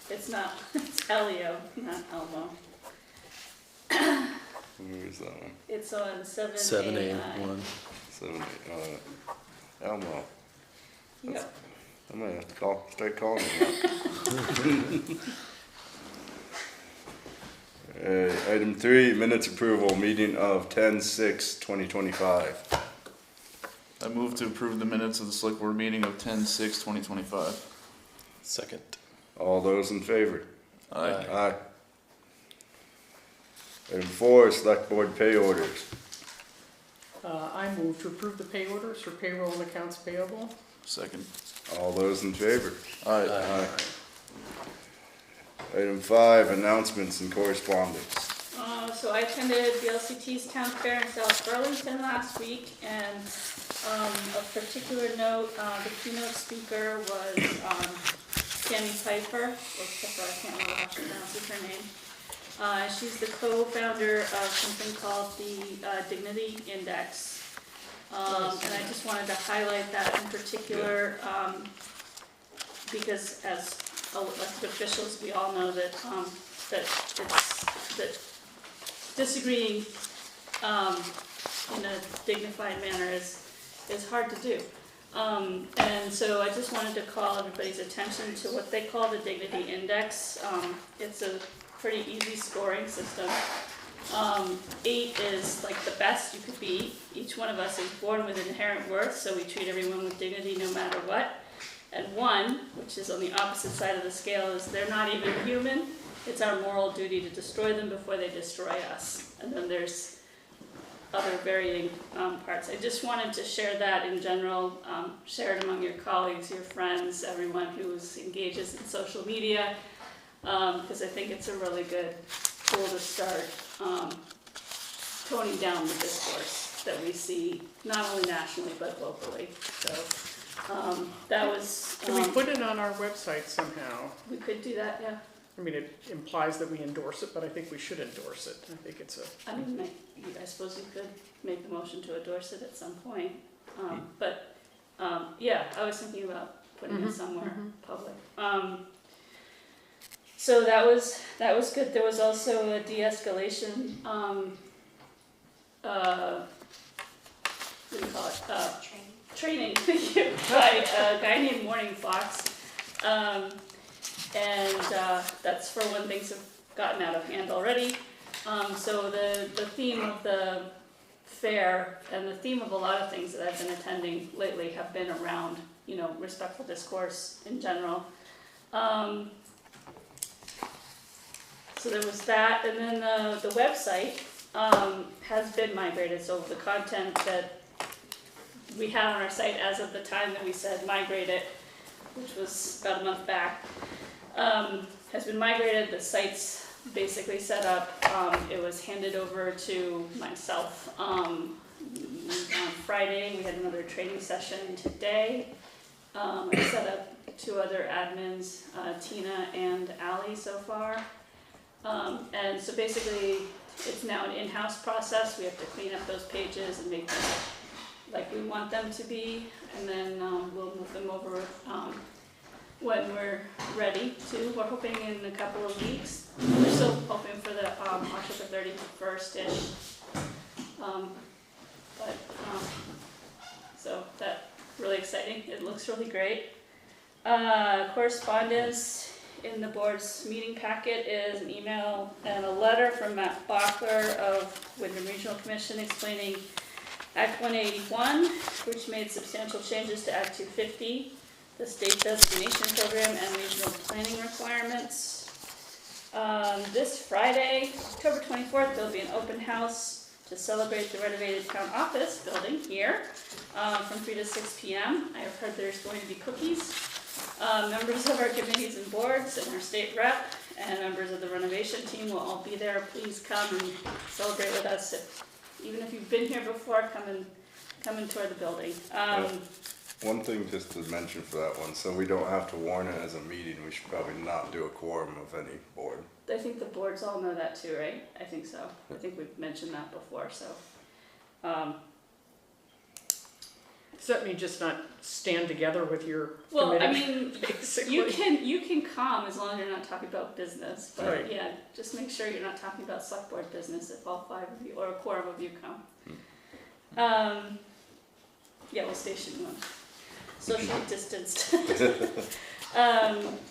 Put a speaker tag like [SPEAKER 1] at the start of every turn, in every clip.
[SPEAKER 1] it's not, it's Elio, not Elmo.
[SPEAKER 2] Where is that one?
[SPEAKER 1] It's on 7A.
[SPEAKER 3] 7A1.
[SPEAKER 2] 7A, Elmo.
[SPEAKER 1] Yep.
[SPEAKER 2] I'm gonna have to start calling him that. Item 3, minutes approval, meeting of 10/6/2025.
[SPEAKER 4] I move to approve the minutes of the select board meeting of 10/6/2025.
[SPEAKER 3] Second.
[SPEAKER 2] All those in favor?
[SPEAKER 4] Aye.
[SPEAKER 2] Aye. Item 4, select board pay orders.
[SPEAKER 5] I move to approve the pay orders for payroll and accounts payable.
[SPEAKER 4] Second.
[SPEAKER 2] All those in favor?
[SPEAKER 4] Aye.
[SPEAKER 2] Aye. Item 5, announcements and correspondence.
[SPEAKER 1] So I attended the LCT's Town Fair in South Burlington last week, and of particular note, the keynote speaker was Tammy Piper, I can't remember how she pronounces her name. She's the co-founder of something called the Dignity Index. And I just wanted to highlight that in particular, because as elected officials, we all know that that disagreeing in a dignified manner is hard to do. And so I just wanted to call everybody's attention to what they call the Dignity Index. It's a pretty easy scoring system. 8 is like the best you could be. Each one of us is born with inherent worth, so we treat everyone with dignity no matter what. And 1, which is on the opposite side of the scale, is they're not even human. It's our moral duty to destroy them before they destroy us. And then there's other varying parts. I just wanted to share that in general, share it among your colleagues, your friends, everyone who engages in social media, because I think it's a really good tool to start toning down the discourse that we see not only nationally but locally. So that was.
[SPEAKER 5] Can we put it on our website somehow?
[SPEAKER 1] We could do that, yeah.
[SPEAKER 5] I mean, it implies that we endorse it, but I think we should endorse it. I think it's a.
[SPEAKER 1] I mean, I suppose you could make the motion to endorse it at some point. But yeah, I was thinking about putting it somewhere public. So that was good. There was also a de-escalation. What do you call it? Training by a guy named Morning Fox. And that's for when things have gotten out of hand already. So the theme of the fair and the theme of a lot of things that I've been attending lately have been around, respectful discourse in general. So there was that, and then the website has been migrated. So the content that we had on our site as of the time that we said migrate it, which was about a month back, has been migrated. The site's basically set up. It was handed over to myself on Friday. We had another training session today. I set up 2 other admins, Tina and Allie so far. And so basically it's now an in-house process. We have to clean up those pages and make them like we want them to be, and then we'll move them over when we're ready to. We're hoping in a couple of weeks. We're still hoping for the October 31st-ish. So that's really exciting. It looks really great. Correspondence in the board's meeting packet is an email and a letter from Matt Bachler of Wyndham Regional Commission explaining Act 181, which made substantial changes to Act 250, the state designation program and regional planning requirements. This Friday, October 24th, there'll be an open house to celebrate the renovated town office building here from 3 to 6 p.m. I have heard there's going to be cookies. Members of our committees and boards and our state rep and members of the renovation team will all be there. Please come and celebrate with us. Even if you've been here before, come and tour the building.
[SPEAKER 2] One thing just to mention for that one, so we don't have to warn it as a meeting, we should probably not do a quorum of any board.
[SPEAKER 1] I think the boards all know that too, right? I think so. I think we've mentioned that before, so.
[SPEAKER 5] Does that mean just not stand together with your
[SPEAKER 1] Well, I
[SPEAKER 5] committee,
[SPEAKER 1] mean,
[SPEAKER 5] basically?
[SPEAKER 1] you can come as long as you're not talking about business, but
[SPEAKER 5] Right.
[SPEAKER 1] yeah, just make sure you're not talking about select board business if all 5 of you, or a quorum of you come. Yeah, we'll station one. Socially distanced.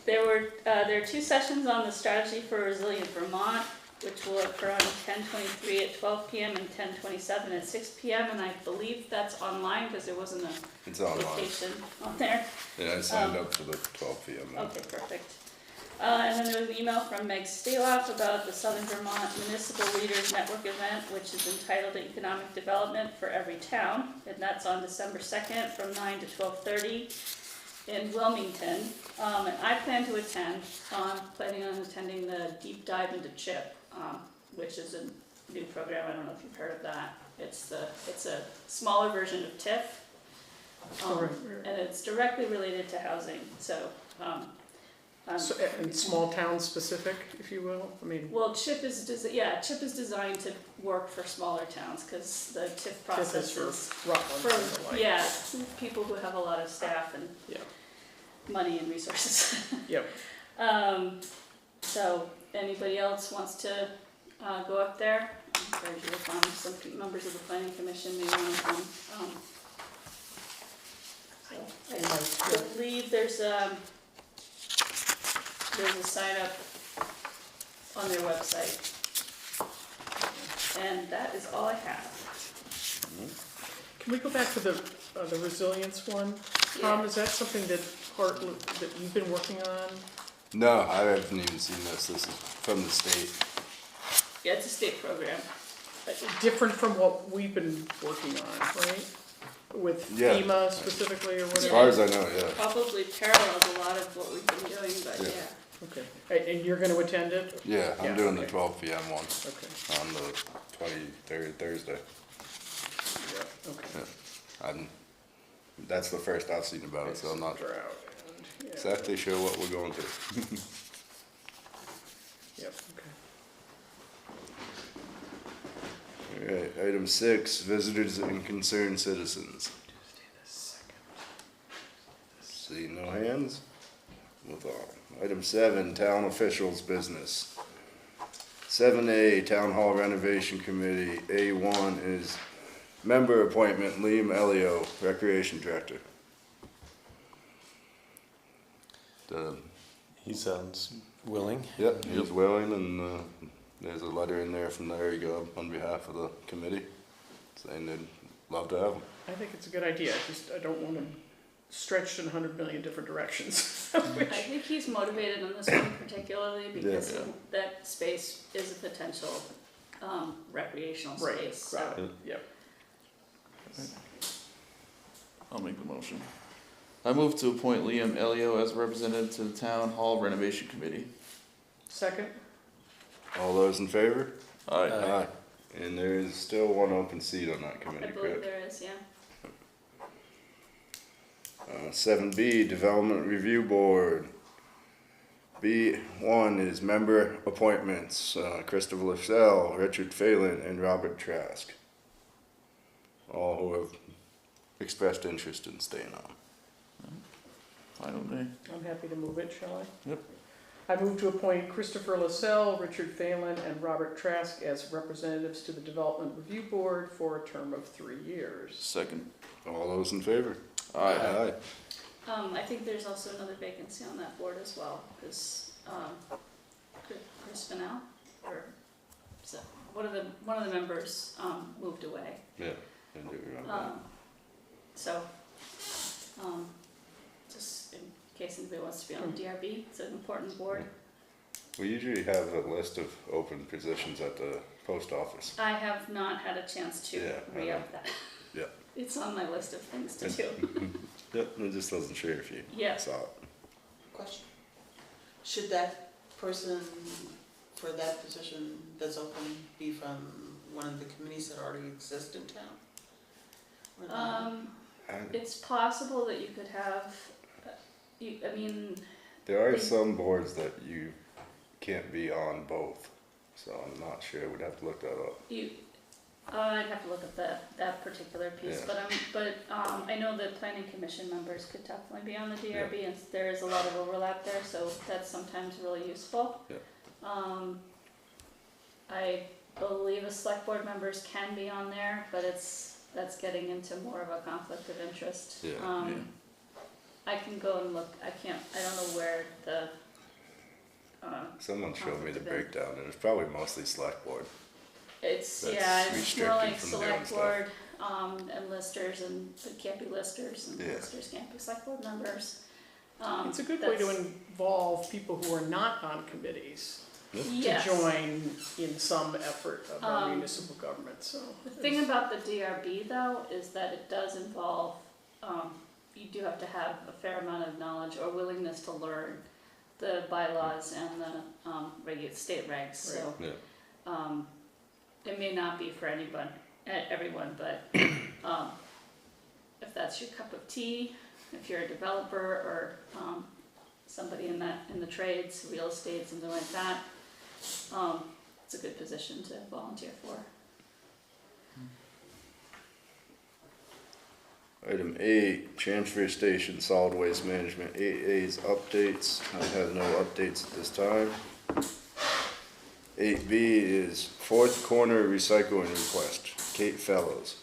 [SPEAKER 1] There are 2 sessions on the strategy for resilient Vermont, which will occur on 10/23 at 12 p.m. and 10/27 at 6 p.m. And I believe that's online because there wasn't a
[SPEAKER 2] It's online.
[SPEAKER 1] location on there.
[SPEAKER 2] Yeah, I signed up for the 12 p.m. one.
[SPEAKER 1] Okay, perfect. And then there was an email from Meg Staloff about the Southern Vermont Municipal Leaders Network event, which is entitled Economic Development for Every Town, and that's on December 2nd from 9 to 12:30 in Wilmington. And I plan to attend. I'm planning on attending the Deep Dive into CHIP, which is a new program. I don't know if you've heard of that. It's a smaller version of TIF, and it's directly related to housing. So.
[SPEAKER 5] And small town specific, if you will, I mean.
[SPEAKER 1] Well, CHIP is designed to work for smaller towns, because the TIF process is
[SPEAKER 5] Rutland and the like.
[SPEAKER 1] yeah, people who have a lot of staff and
[SPEAKER 5] Yeah.
[SPEAKER 1] money and resources.
[SPEAKER 5] Yep.
[SPEAKER 1] So anybody else wants to go up there? I encourage you to come. Some members of the planning commission may want to come. So I believe there's a sign up on their website. And that is all I have.
[SPEAKER 5] Can we go back to the resilience one? Tom,
[SPEAKER 1] Yeah.
[SPEAKER 5] is that something that you've been working on?
[SPEAKER 2] No, I haven't even seen this. This is from the state.
[SPEAKER 1] Yeah, it's a state program.
[SPEAKER 5] Different from what we've been working on, right? With
[SPEAKER 2] Yeah.
[SPEAKER 5] FEMA specifically or
[SPEAKER 2] As
[SPEAKER 5] whatever?
[SPEAKER 2] far as I know, yeah.
[SPEAKER 1] Probably parallels a lot of what we've been doing, but
[SPEAKER 2] Yeah.
[SPEAKER 1] yeah.
[SPEAKER 5] Okay, and you're gonna attend it?
[SPEAKER 2] Yeah, I'm
[SPEAKER 5] Yeah,
[SPEAKER 2] doing the
[SPEAKER 5] okay.
[SPEAKER 2] 12 p.m. one
[SPEAKER 5] Okay,
[SPEAKER 2] on the 23rd, Thursday.
[SPEAKER 5] yeah, okay.
[SPEAKER 2] Yeah. That's the first I've seen about it, so I'm not
[SPEAKER 5] Drought and, yeah.
[SPEAKER 2] exactly sure what we're going through.
[SPEAKER 5] Yep, okay.
[SPEAKER 2] Alright, item 6, visitors and concerned citizens. See no hands? Move on. Item 7, town officials business. 7A, Town Hall Renovation Committee. A1 is member appointment, Liam Elio, Recreation Director.
[SPEAKER 3] He sounds willing.
[SPEAKER 2] Yep, he's willing, and there's a letter in there from the area go on behalf of the committee saying they'd love to have him.
[SPEAKER 5] I think it's a good idea, I don't want him stretched in 100 million different directions.
[SPEAKER 1] I think he's motivated on this one particularly because
[SPEAKER 2] Yeah.
[SPEAKER 1] that space is a potential recreational
[SPEAKER 5] Right,
[SPEAKER 1] space. So.
[SPEAKER 5] right, yep.
[SPEAKER 4] I'll make the motion. I move to appoint Liam Elio as representative to the Town Hall Renovation Committee.
[SPEAKER 5] Second?
[SPEAKER 2] All those in favor?
[SPEAKER 4] Aye.
[SPEAKER 3] Aye.
[SPEAKER 2] And there is still one open seat on that
[SPEAKER 1] I
[SPEAKER 2] committee,
[SPEAKER 1] believe
[SPEAKER 2] correct?
[SPEAKER 1] there is, yeah.
[SPEAKER 2] 7B, Development Review Board. B1 is member appointments, Christopher Lachelle, Richard Phelan, and Robert Trask. All who have expressed interest in staying on.
[SPEAKER 4] Fine with me.
[SPEAKER 5] I'm happy to move it, shall I?
[SPEAKER 4] Yep.
[SPEAKER 5] I move to appoint Christopher Lascelles, Richard Phelan, and Robert Trask as representatives to the Development Review Board for a term of 3 years.
[SPEAKER 4] Second.
[SPEAKER 2] All those in favor?
[SPEAKER 4] Aye.
[SPEAKER 1] I think there's also another vacancy on that board as well, because Chris Fennell, or so one of the members moved away.
[SPEAKER 2] Yeah, I do remember that.
[SPEAKER 1] So just in case anybody wants to be on the DRB, it's an important board.
[SPEAKER 2] We usually have a list of open positions at the post office.
[SPEAKER 1] I have not had a chance to
[SPEAKER 2] Yeah, I
[SPEAKER 1] re-up that.
[SPEAKER 2] Yeah.
[SPEAKER 1] It's on my list of things to do.
[SPEAKER 2] Yep, I just wasn't sure if you
[SPEAKER 1] Yeah.
[SPEAKER 2] saw it.
[SPEAKER 6] Question. Should that person for that position that's open be from one of the committees that already exist in town? Or not?
[SPEAKER 1] It's possible that you could have,
[SPEAKER 2] There are some boards that you can't be on both, so I'm not sure. We'd have to look that up.
[SPEAKER 1] I'd have to look at that particular piece,
[SPEAKER 2] Yeah.
[SPEAKER 1] but I know that planning commission members could definitely be on the DRB, and there is a lot of overlap there, so that's sometimes really useful.
[SPEAKER 2] Yeah.
[SPEAKER 1] I believe the select board members can be on there, but that's getting into more of a conflict of interest.
[SPEAKER 2] Yeah.
[SPEAKER 1] I can go and look, I don't know where the,
[SPEAKER 2] Someone showed me the
[SPEAKER 1] conflict of
[SPEAKER 2] breakdown, and it's probably mostly select board.
[SPEAKER 1] it's,
[SPEAKER 2] That's
[SPEAKER 1] yeah, it's more
[SPEAKER 2] restricted
[SPEAKER 1] like
[SPEAKER 2] from doing
[SPEAKER 1] select
[SPEAKER 2] stuff.
[SPEAKER 1] board, and listers, and it can't be listers, and
[SPEAKER 2] Yeah.
[SPEAKER 1] listers can't be select board members.
[SPEAKER 5] It's a good way to
[SPEAKER 1] That's-
[SPEAKER 5] involve people who are not on committees
[SPEAKER 1] Yes.
[SPEAKER 5] to join in some effort of our
[SPEAKER 1] Um,
[SPEAKER 5] municipal government, so.
[SPEAKER 1] The thing about the DRB though, is that it does involve, you do have to have a fair amount of knowledge or willingness to learn the bylaws and the state regs, so.
[SPEAKER 2] Yeah.
[SPEAKER 1] It may not be for everyone, but, if that's your cup of tea, if you're a developer or, somebody in the trades, real estate, something like that, it's a good position to volunteer for.
[SPEAKER 2] Item 8, transfer station solid waste management, 8A's updates, I have no updates at this time. 8B is fourth corner recycling request, Kate Fellows.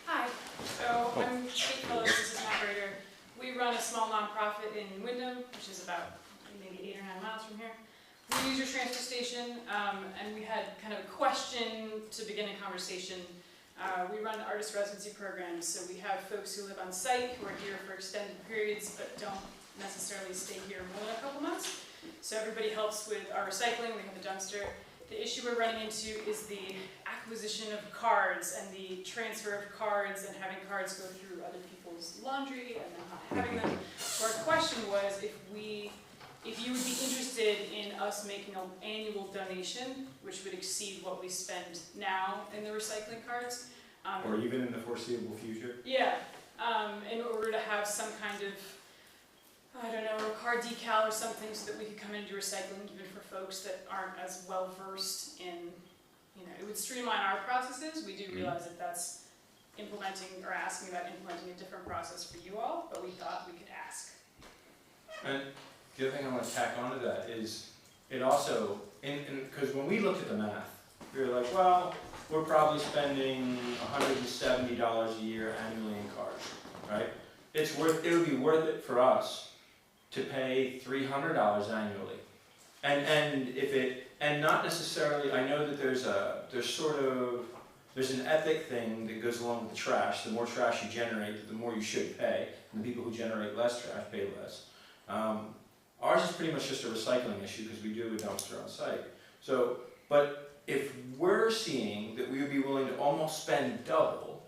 [SPEAKER 7] Hi, so I'm Kate Phillips, assistant operator. We run a small nonprofit in Wyndham, which is about maybe 8 or 9 miles from here. We use your transfer station, and we had kind of a question to begin a conversation. We run artist residency programs, so we have folks who live on site who are here for extended periods but don't necessarily stay here more than a couple months. So everybody helps with our recycling, we have a dumpster. The issue we're running into is the acquisition of cards and the transfer of cards and having cards go through other people's laundry and then not having them. So our question was if you would be interested in us making an annual donation, which would exceed what we spend now in the recycling cards.
[SPEAKER 8] Or even in the foreseeable future?
[SPEAKER 7] Yeah, in order to have some kind of, I don't know, a card decal or something so that we could come in and do recycling even for folks that aren't as well versed in, it would streamline our processes. We do realize that that's implementing or asking about implementing a different process for you all, but we thought we could ask.
[SPEAKER 8] And the other thing I want to tack onto that is, it also, because when we looked at the math, we were like, well, we're probably spending $170 a year annually in cards, right? It would be worth it for us to pay $300 annually. And not necessarily, I know that there's an ethic thing that goes along with the trash. The more trash you generate, the more you should pay. And the people who generate less trash pay less. Ours is pretty much just a recycling issue because we do have a dumpster on site. So, but if we're seeing that we would be willing to almost spend double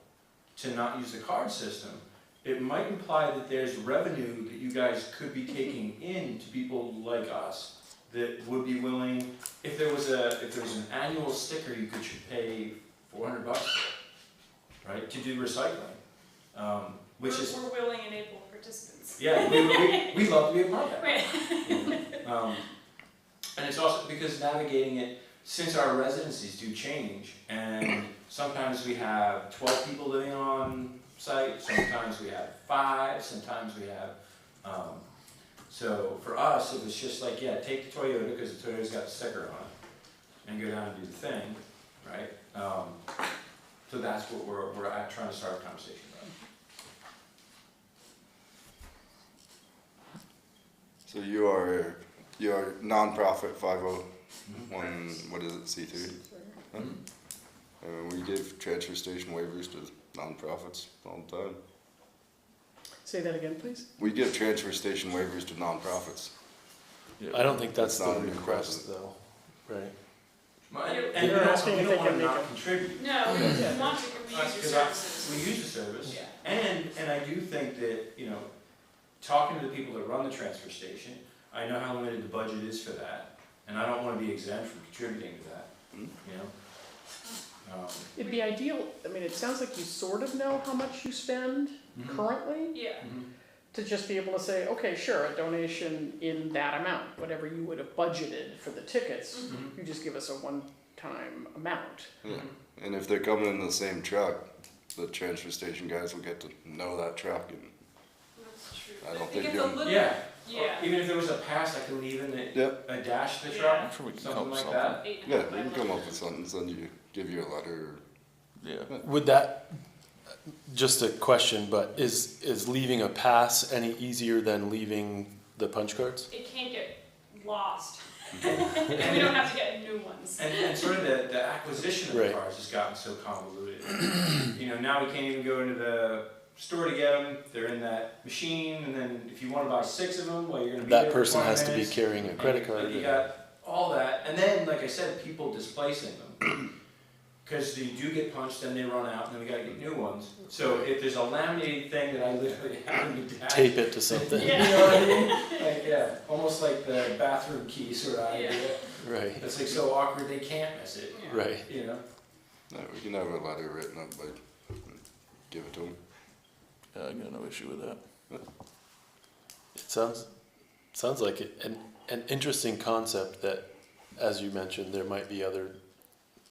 [SPEAKER 8] to not use the card system, it might imply that there's revenue that you guys could be taking in to people like us that would be willing, if there was an annual sticker you could pay $400 for, right, to do recycling,
[SPEAKER 7] We're willing and able participants.
[SPEAKER 8] yeah, we love to be a part of that.
[SPEAKER 7] Right.
[SPEAKER 8] And it's also because navigating it, since our residencies do change, and sometimes we have 12 people living on site, sometimes we have 5, sometimes we have, so for us, it was just like, yeah, take the Toyota, because the Toyota's got the sticker on it, and go down and do the thing, right? So that's what we're trying to start a conversation about.
[SPEAKER 2] So you are nonprofit 501, what is it, C3? We give transfer station waivers to nonprofits all the time.
[SPEAKER 5] Say that again, please.
[SPEAKER 2] We give transfer station waivers to nonprofits.
[SPEAKER 3] I don't think that's
[SPEAKER 2] It's not
[SPEAKER 3] the
[SPEAKER 2] a new
[SPEAKER 3] request though, right?
[SPEAKER 8] And
[SPEAKER 5] You're
[SPEAKER 8] we
[SPEAKER 5] asking if
[SPEAKER 8] don't
[SPEAKER 5] they
[SPEAKER 8] want
[SPEAKER 5] can
[SPEAKER 8] to
[SPEAKER 5] make
[SPEAKER 8] not
[SPEAKER 5] a-
[SPEAKER 8] contribute.
[SPEAKER 7] No, we
[SPEAKER 5] Yeah.
[SPEAKER 7] want to, we use your
[SPEAKER 8] Because
[SPEAKER 7] services.
[SPEAKER 8] we use the service,
[SPEAKER 7] Yeah.
[SPEAKER 8] and I do think that, talking to the people that run the transfer station, I know how limited the budget is for that, and I don't want to be exempt from contributing to that,
[SPEAKER 5] It'd be ideal, it sounds like you sort of know how much you spend currently,
[SPEAKER 7] Yeah.
[SPEAKER 5] to just be able to say, okay, sure, a donation in that amount, whatever you would have budgeted for the tickets, you just give us a time amount.
[SPEAKER 2] Yeah, and if they're coming in the same truck, the transfer station guys will get to know that truck, and
[SPEAKER 7] That's true.
[SPEAKER 2] I don't
[SPEAKER 7] think
[SPEAKER 2] think
[SPEAKER 7] it's a
[SPEAKER 2] you-
[SPEAKER 7] little,
[SPEAKER 8] Yeah.
[SPEAKER 7] yeah.
[SPEAKER 8] Even if there was a pass, I could leave in the,
[SPEAKER 2] Yep.
[SPEAKER 8] a dash to the
[SPEAKER 7] Yeah.
[SPEAKER 8] truck,
[SPEAKER 4] I'm sure we can
[SPEAKER 8] something
[SPEAKER 4] come up
[SPEAKER 8] like
[SPEAKER 4] with
[SPEAKER 8] that.
[SPEAKER 7] 8.5
[SPEAKER 2] yeah,
[SPEAKER 7] by
[SPEAKER 2] we can come
[SPEAKER 7] 11.
[SPEAKER 2] up with something, send you, give you a letter.
[SPEAKER 4] Yeah.
[SPEAKER 3] Would that, just a question, but is leaving a pass any easier than leaving the punch cards?
[SPEAKER 7] It can't get lost. And we don't have to get new ones.
[SPEAKER 8] And sort of the acquisition of the
[SPEAKER 3] Right.
[SPEAKER 8] cars has gotten so convoluted. You know, now we can't even go into the store to get them, they're in that machine, and then if you wanna buy 6 of them, well, you're gonna be there
[SPEAKER 3] That
[SPEAKER 8] for
[SPEAKER 3] person
[SPEAKER 8] 20
[SPEAKER 3] has to be
[SPEAKER 8] minutes,
[SPEAKER 3] carrying a
[SPEAKER 8] and
[SPEAKER 3] credit card.
[SPEAKER 8] You got all that, and then, like I said, people displacing them. Cause you do get punched, then they run out, and then we gotta get new ones. So if there's a laminated thing that I literally have in the dash.
[SPEAKER 3] Tape it to something.
[SPEAKER 8] You know what I mean? Like, yeah, almost like the bathroom key sort of idea.
[SPEAKER 3] Right,
[SPEAKER 8] It's like so awkward they can't miss it,
[SPEAKER 3] right.
[SPEAKER 8] you know?
[SPEAKER 2] No, we can have a letter written up, but give it to them.
[SPEAKER 4] Yeah, I got no issue with that.
[SPEAKER 3] It sounds like an interesting concept that, as you mentioned, there might be other